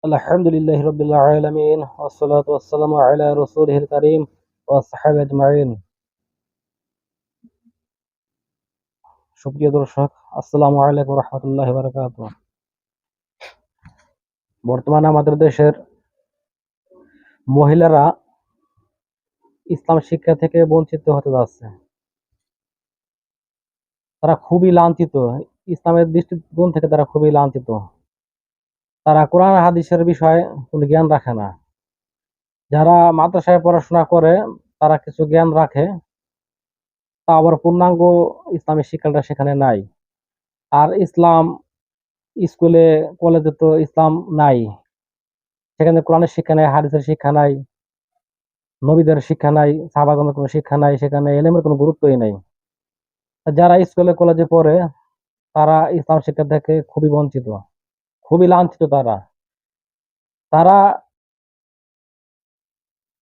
আলহামদুলিল্লাহি রাব্বিল আলামিন ওয়াসসালাতু ওয়াসসালামু আলা রাসূলিহিল কারীম ওয়া সাহবিহি আজমাইন। সুপ্রিয় দর্শক, আসসালামু আলাইকুম ওয়া রাহমাতুল্লাহি ওয়া বারাকাতুহু। বর্তমানে আমাদের দেশের মহিলারা ইসলাম শিক্ষা থেকে বঞ্চিত হতে যাচ্ছে। তারা খুবই লাঞ্ছিত। ইসলামের দৃষ্টিকোণ থেকে তারা খুবই লাঞ্ছিত। তারা কোরআন হাদিসের বিষয়ে কোনো জ্ঞান রাখে না। যারা মাদ্রাসায় পড়াশোনা করে তারা কিছু জ্ঞান রাখে, তা আবার পূর্ণাঙ্গ ইসলামের শিক্ষাটা সেখানে নাই। আর ইসলাম স্কুলে কলেজে তো ইসলাম নাই। সেখানে কোরআনের শিক্ষা নাই, হাদিসের শিক্ষা নাই, নবীদের শিক্ষা নাই, সাহাবাগণের কোনো শিক্ষা নাই, সেখানে এলেমের কোনো গুরুত্বই নাই। যারা স্কুলে কলেজে পড়ে তারা ইসলাম শিক্ষা থেকে খুবই বঞ্চিত, খুবই লাঞ্ছিত। তারা তারা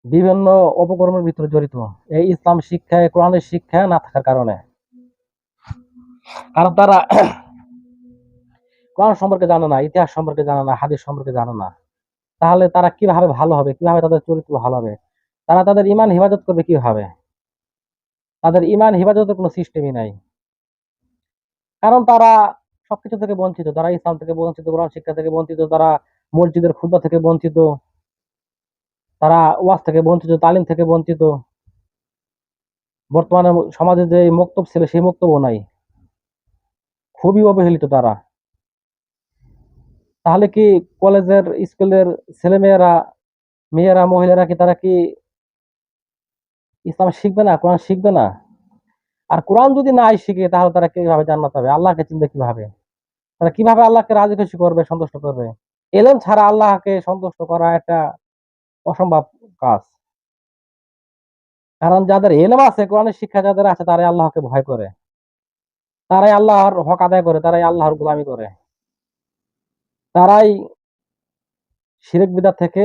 বিভিন্ন অপকর্মের ভিতরে জড়িত, এই ইসলাম শিক্ষায় কোরআনের শিক্ষা না থাকার কারণে। কারণ তারা কোরআন সম্পর্কে জানে না, ইতিহাস সম্পর্কে জানে না, হাদিস সম্পর্কে জানে না। তাহলে তারা কিভাবে ভালো হবে, কিভাবে তাদের চরিত্র ভালো হবে, তারা তাদের ইমান হেফাজত করবে কিভাবে? তাদের ইমান হেফাজতের কোনো সিস্টেমই নাই। কারণ তারা সবকিছু থেকে বঞ্চিত। তারা ইসলাম থেকে বঞ্চিত, কোরআন শিক্ষা থেকে বঞ্চিত, তারা মসজিদের খুতবা থেকে বঞ্চিত, তারা ওয়াজ থেকে বঞ্চিত, তালিম থেকে বঞ্চিত। বর্তমানে সমাজে যে মক্তব ছিল সেই মক্তব্য নাই, খুবই অবহেলিত তারা। তাহলে কি কলেজের স্কুলের ছেলেমেয়েরা, মেয়েরা, মহিলারা কি তারা কি ইসলাম শিখবে না, কোরআন শিখবে না? আর কোরআন যদি নাই শিখে তাহলে তারা কিভাবে জান্নাত পাবে? আল্লাহকে চিনবে কিভাবে? তারা কিভাবে আল্লাহকে রাজি খুশি করবে, সন্তুষ্ট করবে? এলেম ছাড়া আল্লাহকে সন্তুষ্ট করা একটা অসম্ভব কাজ। কারণ যাদের এলেম আছে, কোরআনের শিক্ষা যাদের আছে, তারাই আল্লাহকে ভয় করে, তারাই আল্লাহর হক আদায় করে, তারাই আল্লাহর গোলামি করে, তারাই শিরক বিদআত থেকে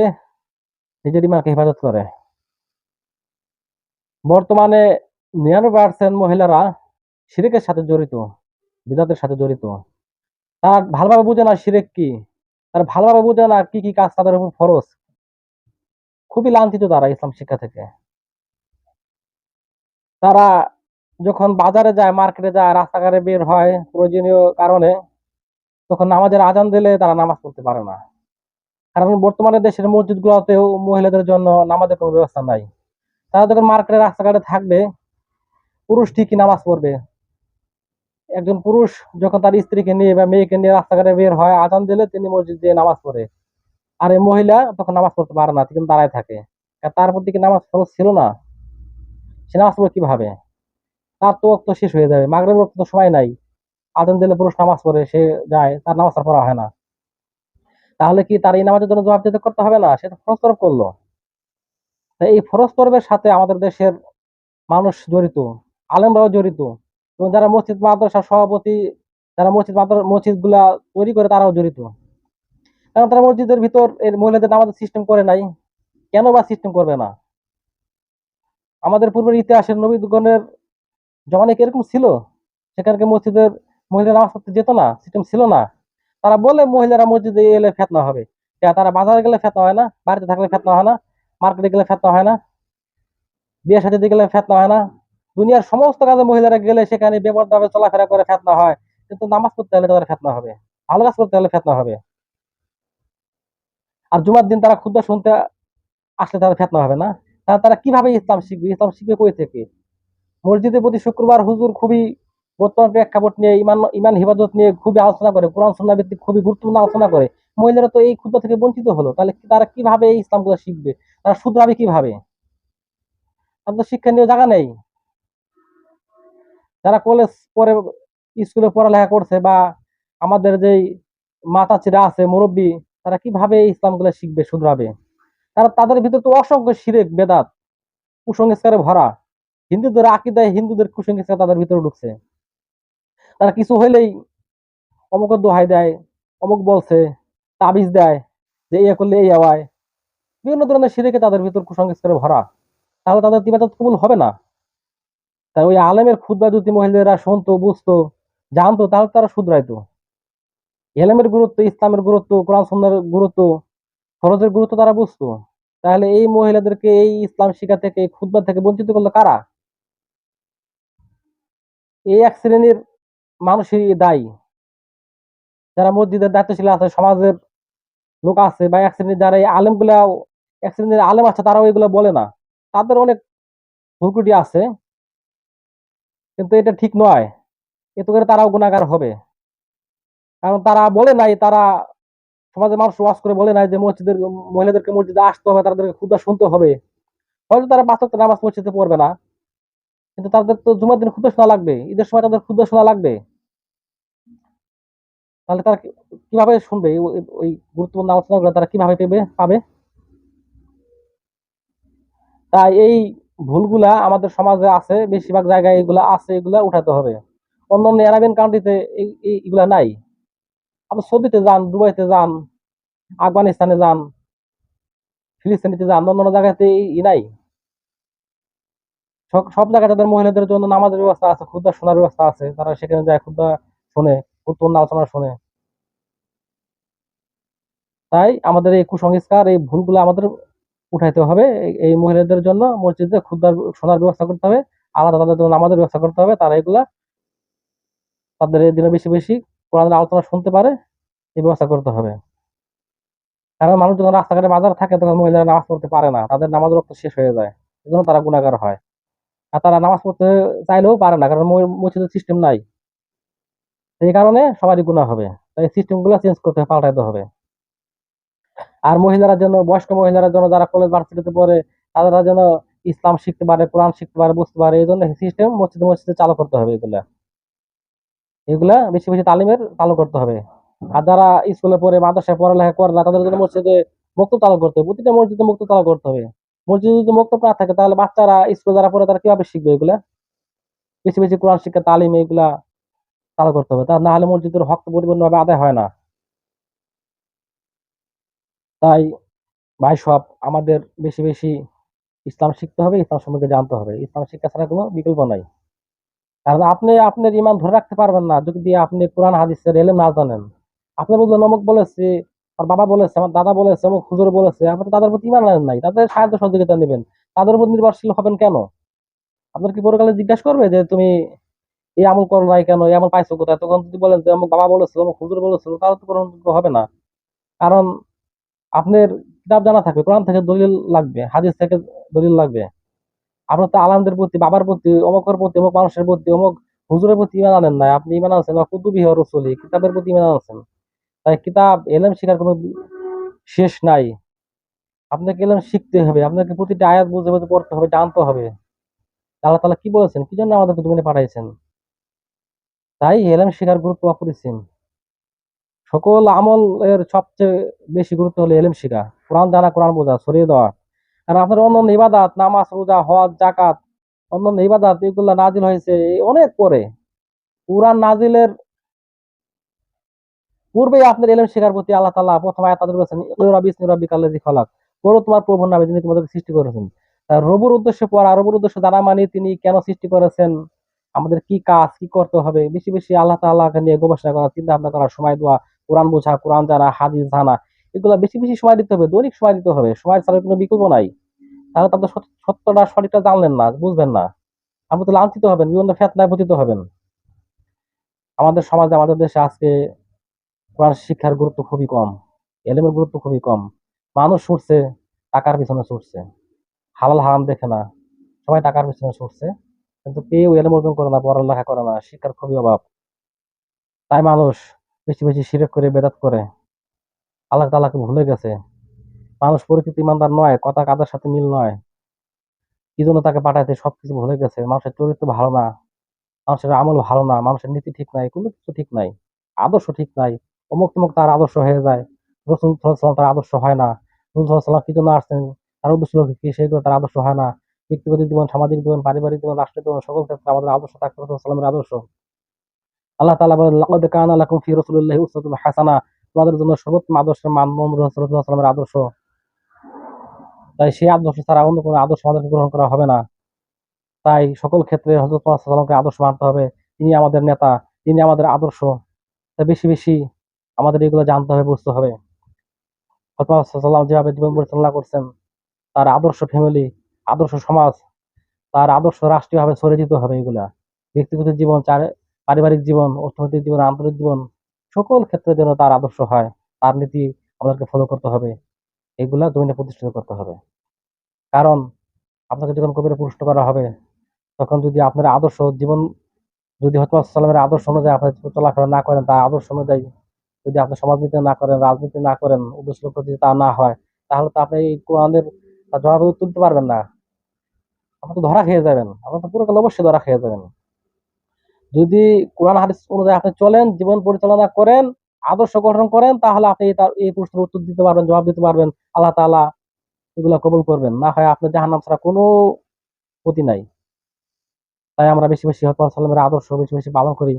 নিজের ইমানকে হেফাজত করে। বর্তমানে 99% মহিলারা শিরকের সাথে জড়িত, বিদআতের সাথে জড়িত। তারা ভালোভাবে বুঝে না শিরক কি, তারা ভালোভাবে বুঝে না কি কি কাজ তাদের উপর ফরজ। খুবই লাঞ্ছিত তারা ইসলাম শিক্ষা থেকে। তারা যখন বাজারে যায়, মার্কেটে যায়, রাস্তাঘাটে বের হয় প্রয়োজনীয় কারণে, তখন নামাজের আজান দিলে তারা নামাজ পড়তে পারে না। কারণ বর্তমানে দেশের মসজিদ গুলোতেও মহিলাদের জন্য নামাজের কোনো ব্যবস্থা নাই। তারা যখন মার্কেটে রাস্তাঘাটে থাকবে, পুরুষ ঠিকই নামাজ পড়বে। একজন পুরুষ যখন তার স্ত্রীকে নিয়ে বা মেয়েকে নিয়ে রাস্তাঘাটে বের হয়, আজান দিলে তিনি মসজিদ দিয়ে নামাজ পড়ে। আর এই মহিলা তখন নামাজ পড়তে পারে না, তিনি দাঁড়ায় থাকে। তার প্রতি কি নামাজ ফরজ ছিল না? সে নামাজ পড়বে কিভাবে? তার তো ওয়াক্ত শেষ হয়ে যাবে, মাগরিবের ওয়াক্ত তো সময় নাই। আজান দিলে পুরুষ নামাজ পড়ে, সে যায়, তার নামাজ আর পড়া হয় না। তাহলে কি তার এই নামাজের জন্য জবাবদিহি করতে হবে না? সে তো ফরজ তরফ করলো। তাই এই ফরজ তরফের সাথে আমাদের দেশের মানুষ জড়িত, আলেমরাও জড়িত, এবং যারা মসজিদ মাদ্রাসার সভাপতি, যারা মসজিদ গুলা তৈরি করে তারাও জড়িত। কারণ তারা মসজিদের ভিতর এই মহিলাদের নামাজের সিস্টেম করে নাই। কেন বা সিস্টেম করবে না? আমাদের পূর্বের ইতিহাসের নবীগণের জমানে কি এরকম ছিল? সেখানকে মসজিদের মহিলারা নামাজ পড়তে যেত না, সিস্টেম ছিল না? তারা বলে মহিলারা মসজিদে এলে ফেতনা হবে। তারা বাজারে গেলে ফেতনা হয় না? বাড়িতে থাকলে ফেতনা হয় না? মার্কেটে গেলে ফেতনা হয় না? বিয়ে শাদীতে গেলে ফেতনা হয় না? দুনিয়ার সমস্ত কাজে মহিলারা গেলে সেখানে বেপরদাভাবে চলাফেরা করে ফেতনা হয়। কিন্তু নামাজ পড়তে হলে তাদের ফেতনা হবে, ভালো কাজ করতে হলে ফেতনা হবে। আর জুমার দিন তারা খুতবা শুনতে আসলে তাদের ফেতনা হবে না? তারা তারা কিভাবে ইসলাম শিখবে? ইসলাম শিখবে কই থেকে? মসজিদে প্রতি শুক্রবার হুজুর খুবই বর্তমান প্রেক্ষাপট নিয়ে, ইমান ইমান হিফাজত নিয়ে খুবই আলোচনা করে, কোরআন সুন্নাহ ভিত্তিক খুবই গুরুত্বপূর্ণ আলোচনা করে। মহিলারা তো এই খুতবা থেকে বঞ্চিত হলো, তাহলে তারা কিভাবে এই ইসলামগুলো শিখবে? তারা শুধরাবে কিভাবে? তাদের তো শিক্ষা নিয়ে জায়গা নেই। যারা কলেজ পরে, স্কুলে পড়ালেখা করছে, বা আমাদের যেই মাতাচিরা আছে, মুরব্বী, তারা কিভাবে এই ইসলামগুলো শিখবে, শুধরাবে? তারা তাদের ভিতর তো অসংখ্য শিরক বেদাত কুসংস্কারে ভরা। হিন্দুদের আকীদায় হিন্দুদের কুসংস্কার তাদের ভিতরে ঢুকছে। তারা কিছু হইলেই অমুকের দোহাই দেয়, অমুক বলছে, তাবিজ দেয় যে ইয়ে করলে এই হয়। বিভিন্ন ধরনের শিরকে তাদের ভিতর কুসংস্কারে ভরা। তাহলে তাদের ইবাদত কবুল হবে না। তাই ওই আলেমের খুতবা যদি মহিলারা শুনতো, বুঝতো, জানতো, তাহলে তারা শুধরাইতো। এলেমের গুরুত্ব, ইসলামের গুরুত্ব, কোরআন সুন্নাহর গুরুত্ব ফরজের গুরুত্ব তারা বুঝতো, তাহলে এই মহিলাদেরকে এই ইসলাম শিক্ষা থেকে, এই খুতবা থেকে বঞ্চিত করলো কারা? এই এক শ্রেণীর মানুষই দায়ী, যারা মসজিদের দায়িত্বশীল আছে, সমাজের লোক আছে, বা এক শ্রেণীর যারা এই আলেম গুলা, এক শ্রেণীর আলেম আছে তারাও এগুলো বলে না, তাদের অনেক ভুল ত্রুটি আছে, কিন্তু এটা ঠিক নয়। এতে করে তারাও গুনাহগার হবে, কারণ তারা বলে নাই, তারা সমাজের মানুষ ওয়াজ করে বলে নাই যে মসজিদের মহিলাদেরকে মসজিদে আসতে হবে, তাদেরকে খুতবা শুনতে হবে। হয়তো তারা ৫ ওয়াক্ত নামাজ মসজিদে পড়বে না, কিন্তু তাদের তো জুমার দিন খুতবা শোনা লাগবে, ঈদের সময় তাদের খুতবা শোনা লাগবে। তাহলে তারা কিভাবে শুনবে ওই গুরুত্বপূর্ণ আলোচনাগুলো, তারা কিভাবে পাবে? তাই এই ভুলগুলা আমাদের সমাজে আছে, বেশিরভাগ জায়গায় এগুলা আছে, এগুলা উঠাতে হবে। অন্যান্য আরাবিয়ান কান্ট্রিতে এগুলা নাই। আপনি সৌদিতে যান, দুবাইতে যান, আফগানিস্তানে যান, ফিলিস্তিনিতে যান, অন্যান্য জায়গাতে নাই। সব জায়গায় তাদের মহিলাদের জন্য নামাজের ব্যবস্থা আছে, খুতবা শোনার ব্যবস্থা আছে, তারা সেখানে যায় খুতবা শোনে, গুরুত্বপূর্ণ আলোচনা শোনে। তাই আমাদের এই কুসংস্কার, এই ভুলগুলো আমাদের উঠাইতে হবে। এই মহিলাদের জন্য মসজিদে খুতবা শোনার ব্যবস্থা করতে হবে, আলাদা তাদের জন্য নামাজের ব্যবস্থা করতে হবে, তারা এগুলা তাদের এই দিনে বেশি বেশি কোরআনের আলোচনা শুনতে পারে, এই ব্যবস্থা করতে হবে। কারণ মানুষ যখন রাস্তাঘাটে বাজার থাকে, তখন মহিলারা নামাজ পড়তে পারে না, তাদের নামাজ রক্ত শেষ হয়ে যায়, এজন্য তারা গুণাগার হয়। আর তারা নামাজ পড়তে চাইলেও পারে না, কারণ মসজিদের সিস্টেম নাই। এই কারণে সবারই গুনাহ হবে। তাই সিস্টেম গুলো চেঞ্জ করতে হবে, পাল্টাইতে হবে। আর মহিলারা যেন, বয়স্ক মহিলারা যেন, যারা কলেজ ভার্সিটিতে পড়ে, তারা যেন ইসলাম শিখতে পারে, কোরআন শিখতে পারে, বুঝতে পারে, এই জন্য সিস্টেম মসজিদে মসজিদে চালু করতে হবে। এগুলা এগুলা বেশি বেশি তালিমের চালু করতে হবে। আর যারা স্কুলে পড়ে, মাদ্রাসায় পড়ালেখা করে না, তাদের জন্য মসজিদে মুক্ত চালু করতে হবে, প্রতিটা মসজিদে মুক্ত চালু করতে হবে। মসজিদে যদি মুক্ত না থাকে, তাহলে বাচ্চারা স্কুলে যারা পড়ে তারা কিভাবে শিখবে এগুলা? বেশি বেশি কোরআন শিক্ষা, তালিম, এগুলা চালু করতে হবে, তা না হলে মসজিদের হক পরিপূর্ণভাবে আদায় হয় না। তাই ভাই সব আমাদের বেশি বেশি ইসলাম শিখতে হবে, ইসলাম সম্পর্কে জানতে হবে। ইসলাম শিক্ষা ছাড়া কোনো বিকল্প নাই। কারণ আপনি আপনার ইমান ধরে রাখতে পারবেন না যদি আপনি কোরআন হাদিসের এলেম না জানেন। আপনি বললেন অমুক বলেছে, আমার বাবা বলেছে, আমার দাদা বলেছে, অমুক হুজুর বলেছে, আপনি তো তাদের প্রতি ইমান আনেন নাই, তাদের সাহায্য সহযোগিতা নেবেন, তাদের উপর নির্ভরশীল হবেন কেন? আপনার কি পরকালে জিজ্ঞাসা করবে যে তুমি এই আমল করো নাই কেন, এই আমল পাইছো কোথায়? তখন যদি বলেন যে অমুক বাবা বলেছিল, অমুক হুজুর বলেছিল, তাহলে তো গ্রহণযোগ্য হবে না। কারণ আপনার কিতাব জানা থাকবে, কোরআন থেকে দলিল লাগবে, হাদিস থেকে দলিল লাগবে। আপনার তো আলামদের প্রতি, বাবার প্রতি, অমুকের প্রতি, অমুক মানুষের প্রতি, অমুক হুজুরের প্রতি ইমান আনেন নাই, আপনি ইমান আনছেন কুতুবি ও রসুলি, কিতাবের প্রতি ইমান আনছেন। তাই কিতাব এলেম শেখার কোনো শেষ নাই। আপনাকে এলেম শিখতে হবে, আপনাকে প্রতিটা আয়াত বুঝে বুঝে পড়তে হবে, জানতে হবে আল্লাহ তাআলা কি বলেছেন, কি জন্য আমাদের দুনিয়াতে পাঠাইছেন। তাই এলেম শেখার গুরুত্ব অপরিসীম। সকল আমল এর সবচেয়ে বেশি গুরুত্ব হলো এলেম শেখা, কোরআন জানা, কোরআন বোঝা, ছড়িয়ে দেওয়া। আর আপনার অন্যান্য ইবাদত, নামাজ, রোজা, হজ, জাকাত, অন্যান্য ইবাদত, এগুলো নাজিল হয়েছে অনেক পরে। কুরআন নাজিলের পূর্বেই আপনার এলেম শেখার প্রতি আল্লাহ তাআলা প্রথম আয়াত নাযিল করেছেন, ইকরা বিসমি রাব্বিকাল্লাযী খালাক। পড়ো তোমার প্রভুর নামে যিনি তোমাদের সৃষ্টি করেছেন। রবের উদ্দেশ্যে পড়া, রবের উদ্দেশ্যে জানা, মানে তিনি কেন সৃষ্টি করেছেন, আমাদের কি কাজ, কি করতে হবে, বেশি বেশি আল্লাহ তাআলাকে নিয়ে গবেষণা করা, চিন্তা ভাবনা করা, সময় দেওয়া, কোরআন বোঝা, কোরআন জানা, হাদিস জানা, এগুলা বেশি বেশি সময় দিতে হবে, দৈনিক সময় দিতে হবে। সময় ছাড়া কোনো বিকল্প নাই। তাহলে তো আপনি সত্যটা, সঠিকটা জানলেন না, বুঝবেন না, আপনি তো লাঞ্ছিত হবেন, বিভিন্ন ফিতনায় পতিত হবেন। আমাদের সমাজে, আমাদের দেশে আজকে কোরআন শিক্ষার গুরুত্ব খুবই কম, এলেমের গুরুত্ব খুবই কম। মানুষ ছুটছে, টাকার পিছনে ছুটছে, হালাল হারাম দেখে না, সবাই টাকার পিছনে ছুটছে, কিন্তু কেউ এলেম অর্জন করে না, পড়ালেখা করে না, শিক্ষার খুবই অভাব। তাই মানুষ বেশি বেশি শিরক করে, বেদাত করে, আল্লাহ তাআলাকে ভুলে গেছে। মানুষ প্রকৃতি ইমানদার নয়, কথা কাদের সাথে মিল নয়, কি জন্য তাকে পাঠাইছে সবকিছু ভুলে গেছে। মানুষের চরিত্র ভালো না, মানুষের আমল ভালো না, মানুষের নীতি ঠিক নাই, কোনো কিছু ঠিক নাই, আদর্শ ঠিক নাই। অমুক তমুক তার আদর্শ হয়ে যায়, রসুল সাল্লাল্লাহু আলাইহি ওয়াসাল্লাম তার আদর্শ হয় না। রসুল সাল্লাল্লাহু আলাইহি ওয়াসাল্লাম কি জন্য আসছেন, তার উদ্দেশ্য কি, সেগুলো তার আদর্শ হয় না। ব্যক্তিগত জীবন, সামাজিক জীবন, পারিবারিক জীবন, রাষ্ট্রীয় জীবন, সকল ক্ষেত্রে আমাদের আদর্শ থাকতে হবে রাসূলের আদর্শ। আল্লাহ তাআলা বলেন, লাকাদ কানা লাকুম ফি রাসূলিল্লাহি উসওয়াতুন হাসানা, তোমাদের জন্য সর্বোত্তম আদর্শের মানদণ্ড রাসূলুল্লাহ সাল্লাল্লাহু আলাইহি ওয়াসাল্লামের আদর্শ। তাই সেই আদর্শ ছাড়া অন্য কোনো আদর্শ আমাদেরকে গ্রহণ করা হবে না। তাই সকল ক্ষেত্রে হযরত মুহাম্মদ সাল্লাল্লাহু আলাইহি ওয়াসাল্লামকে আদর্শ মানতে হবে। তিনি আমাদের নেতা, তিনি আমাদের আদর্শ। তাই বেশি বেশি আমাদের এগুলো জানতে হবে, বুঝতে হবে। হযরত মুহাম্মদ সাল্লাল্লাহু আলাইহি ওয়াসাল্লাম যেভাবে জীবন পরিচালনা করছেন, তার আদর্শ ফ্যামিলি, আদর্শ সমাজ, তার আদর্শ রাষ্ট্রীয়ভাবে ছড়িয়ে দিতে হবে এগুলা। ব্যক্তিগত জীবন, পারিবারিক জীবন, অর্থনৈতিক জীবন, আন্তরিক জীবন, সকল ক্ষেত্রে যেন তার আদর্শ হয়। তার নীতি আমাদেরকে ফলো করতে হবে। এগুলা জমিনে প্রতিষ্ঠিত করতে হবে। কারণ আপনাকে যখন কবরে প্রশ্ন করা হবে, তখন যদি আপনার আদর্শ জীবন, যদি হযরত মুহাম্মদ সাল্লাল্লাহু আলাইহি ওয়াসাল্লামের আদর্শ অনুযায়ী আপনি চলাফেরা না করেন, তার আদর্শ অনুযায়ী যদি আপনি সমাজনীতি না করেন, রাজনীতি না করেন, উদ্দেশ্য লক্ষ্য যদি তা না হয়, তাহলে তো আপনি এই কোরআনের জবাবের উত্তর দিতে পারবেন না। আপনি তো ধরা খেয়ে যাবেন। আপনি তো পুরোকাল অবশ্যই ধরা খেয়ে যাবেন। যদি কোরআন হাদিস অনুযায়ী আপনি চলেন, জীবন পরিচালনা করেন, আদর্শ গঠন করেন, তাহলে আপনি এই প্রশ্নের উত্তর দিতে পারবেন, জবাব দিতে পারবেন। আল্লাহ তাআলা এগুলা কবুল করবেন। না হয় আপনার জাহান্নাম ছাড়া কোনো গতি নাই। তাই আমরা বেশি বেশি হযরত মুহাম্মদ সাল্লাল্লাহু আলাইহি ওয়াসাল্লামের আদর্শ বেশি বেশি পালন করি।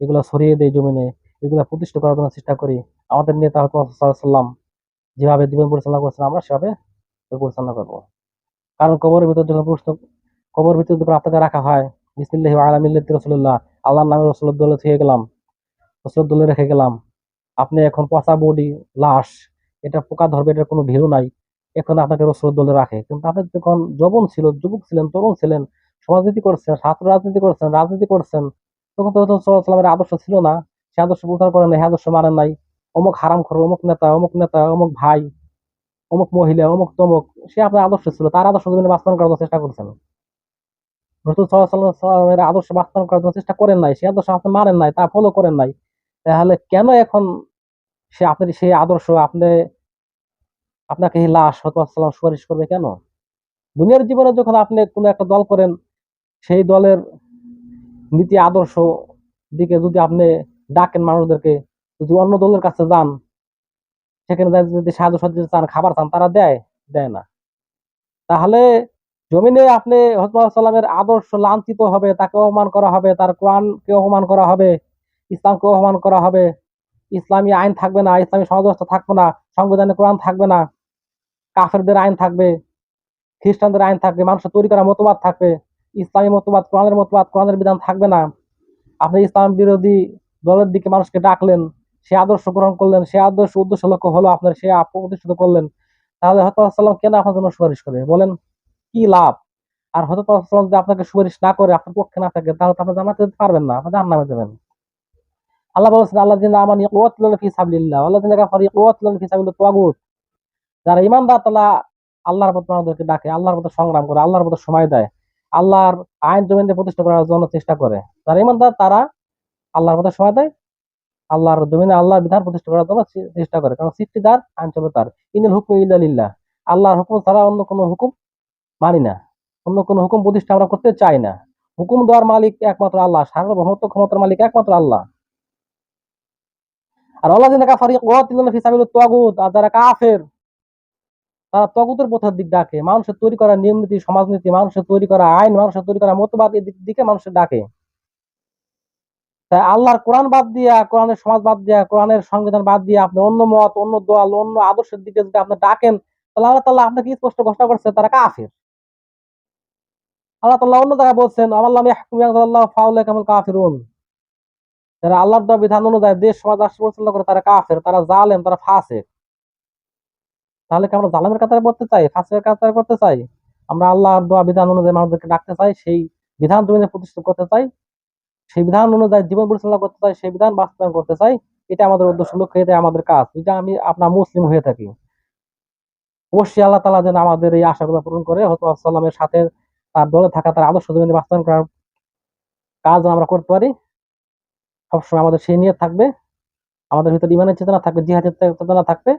এগুলা ছড়িয়ে দেই জমিনে, এগুলা প্রতিষ্ঠা করার জন্য চেষ্টা করি। আমাদের নেতা হযরত মুহাম্মদ সাল্লাল্লাহু আলাইহি ওয়াসাল্লাম যেভাবে জীবন পরিচালনা করছেন, আমরা সেভাবে পরিচালনা করব। কারণ কবরের ভিতর যখন কবরের ভিতর যখন আপনাকে রাখা হয়, বিসমিল্লাহি ওয়া আলা মিল্লাতি রাসূলিল্লাহ, আল্লাহর নামে রাসূলের দলে থুয়ে গেলাম, রাসূলের দলে রেখে গেলাম। আপনি এখন পচা বডি, লাশ, এটা পোকা ধরবে, এটার কোনো ভ্যালু নাই। এখন আপনাকে রাসূলের দলে রাখে। কিন্তু আপনি যখন যৌবন ছিল, যুবক ছিলেন, তরুণ ছিলেন, সমাজনীতি করছেন, ছাত্র রাজনীতি করছেন, তখন তো রাসূল সাল্লাল্লাহু আলাইহি ওয়াসাল্লামের আদর্শ ছিল না। সে আদর্শ প্রচার করেন নাই, সে আদর্শ মানেন নাই। অমুক হারামখোর, অমুক নেতা, অমুক ভাই, অমুক মহিলা, অমুক তমুক, সে আপনার আদর্শ ছিল। তার আদর্শ জমিনে বাস্তবায়ন করার জন্য চেষ্টা করছেন। রাসূল সাল্লাল্লাহু আলাইহি ওয়াসাল্লামের আদর্শ বাস্তবায়ন করার জন্য চেষ্টা করেন নাই। সে আদর্শ আপনি মানেন নাই, তা ফলো করেন নাই। তাহলে কেন এখন আপনার সেই আদর্শ আপনাকে এই লাশ হয়তো সাল্লাম সুপারিশ করবে কেন? দুনিয়ার জীবনে যখন আপনি কোনো একটা দল করেন, সেই দলের নীতি আদর্শ দিকে যদি আপনি ডাকেন মানুষদেরকে, যদি অন্য দলের কাছে যান, সেখানে যদি সাহায্য সহযোগিতা চান, খাবার চান, তারা দেয়? দেয় না। তাহলে জমিনে আপনি হযরত মুহাম্মদ সাল্লামের আদর্শ লাঞ্ছিত হবে, তাকে অপমান করা হবে, তার কোরআনকে অপমান করা হবে, ইসলামকে অপমান করা হবে, ইসলামী আইন থাকবে না, ইসলামী সমাজ ব্যবস্থা থাকবে না, সংবিধানে কোরআন থাকবে না, কাফেরদের আইন থাকবে, খ্রিস্টানদের আইন থাকবে, মানুষের তৈরি করা মতবাদ থাকবে, ইসলামী মতবাদ, কোরআনের বিধান থাকবে না। আপনি ইসলাম বিরোধী দলের দিকে মানুষকে ডাকলেন, সে আদর্শ গ্রহণ করলেন, সে আদর্শ উদ্দেশ্য লক্ষ্য হলো আপনার, সে প্রতিষ্ঠিত করলেন। তাহলে হযরত মুহাম্মদ সাল্লাম কেন আপনার জন্য সুপারিশ করবে বলেন? কি লাভ? আর হযরত মুহাম্মদ সাল্লাম যদি আপনাকে সুপারিশ না করে, আপনার পক্ষে না থাকে, তাহলে তো আপনি জান্নাতে যেতে পারবেন না, আপনি জাহান্নামে যাবেন। আল্লাহ বলেছেন, আল্লাযিনা আমানু ইয়াকুতুলুনা ফি সাবিলিল্লাহ ওয়াল্লাযিনা কাফারু ইয়াকুতুলুনা ফি সাবিলিত তাগুত। যারা ঈমানদার তারা আল্লাহর পথে মানুষদেরকে ডাকে, আল্লাহর পথে সংগ্রাম করে, আল্লাহর পথে সময় দেয়, আল্লাহর আইন জমিনে প্রতিষ্ঠা করার জন্য চেষ্টা করে। যারা ঈমানদার তারা আল্লাহর পথে সময় দেয়, আল্লাহর জমিনে আল্লাহর বিধান প্রতিষ্ঠা করার জন্য চেষ্টা করে। কারণ সৃষ্টিদার, আইন চলে তার। ইনিল হুকমু ইল্লা লিল্লাহ। আল্লাহর হুকুম ছাড়া অন্য কোনো হুকুম মানি না। অন্য কোনো হুকুম প্রতিষ্ঠা আমরা করতে চাই না। হুকুম দেওয়ার মালিক একমাত্র আল্লাহ, সার্বভৌমত্ব ক্ষমতার মালিক একমাত্র আল্লাহ। আর আল্লাযিনা কাফারু ইয়াকুতুলুনা ফি সাবিলিত তাগুত, আর যারা কাফের তারা তগুতের পথের দিক ডাকে, মানুষের তৈরি করা নিয়ম নীতি, সমাজনীতি, মানুষের তৈরি করা আইন, মানুষের তৈরি করা মতবাদ, এর দিকে মানুষের ডাকে। তাই আল্লাহর কোরআন বাদ দিয়া, কোরআনের সমাজ বাদ দিয়া, কোরআনের সংবিধান বাদ দিয়ে আপনি অন্য মত, অন্য দল, অন্য আদর্শের দিকে যদি আপনি ডাকেন, তাহলে আল্লাহ তাআলা আপনাকে স্পষ্ট ঘোষণা করছে তারা কাফের। আল্লাহ তাআলা অন্য জায়গায় বলছেন, আমাল্লাম ইয়াহকুম বিআনজালাল্লাহু ফাউলাইকা হুমুল কাফিরুন। যারা আল্লাহর দেওয়া বিধান অনুযায়ী দেশ সমাজ রাষ্ট্র পরিচালনা করে তারা কাফের, তারা জালেম, তারা ফাসিক। তাহলে কি আমরা জালেমের কাতারে পড়তে চাই, ফাসিকের কাতারে পড়তে চাই? আমরা আল্লাহর দেওয়া বিধান অনুযায়ী মানুষদেরকে ডাকতে চাই, সেই বিধান জমিনে প্রতিষ্ঠা করতে চাই, সেই বিধান অনুযায়ী জীবন পরিচালনা করতে চাই, সেই বিধান বাস্তবায়ন করতে চাই। এটা আমাদের উদ্দেশ্য, লক্ষ্য, এটাই আমাদের কাজ। যদি আমি আপনার মুসলিম হয়ে থাকি, অবশ্যই আল্লাহ তাআলা যেন আমাদের এই আশাগুলো পূরণ করে, হযরত মুহাম্মদ সাল্লামের সাথে তার দলে থাকা, তার আদর্শ জমিনে বাস্তবায়ন করার কাজ যেন আমরা করতে পারি। সবসময় আমাদের সেই নিয়ত থাকবে, আমাদের ভিতরে ঈমানের চেতনা থাকবে, জিহাদের চেতনা থাকবে।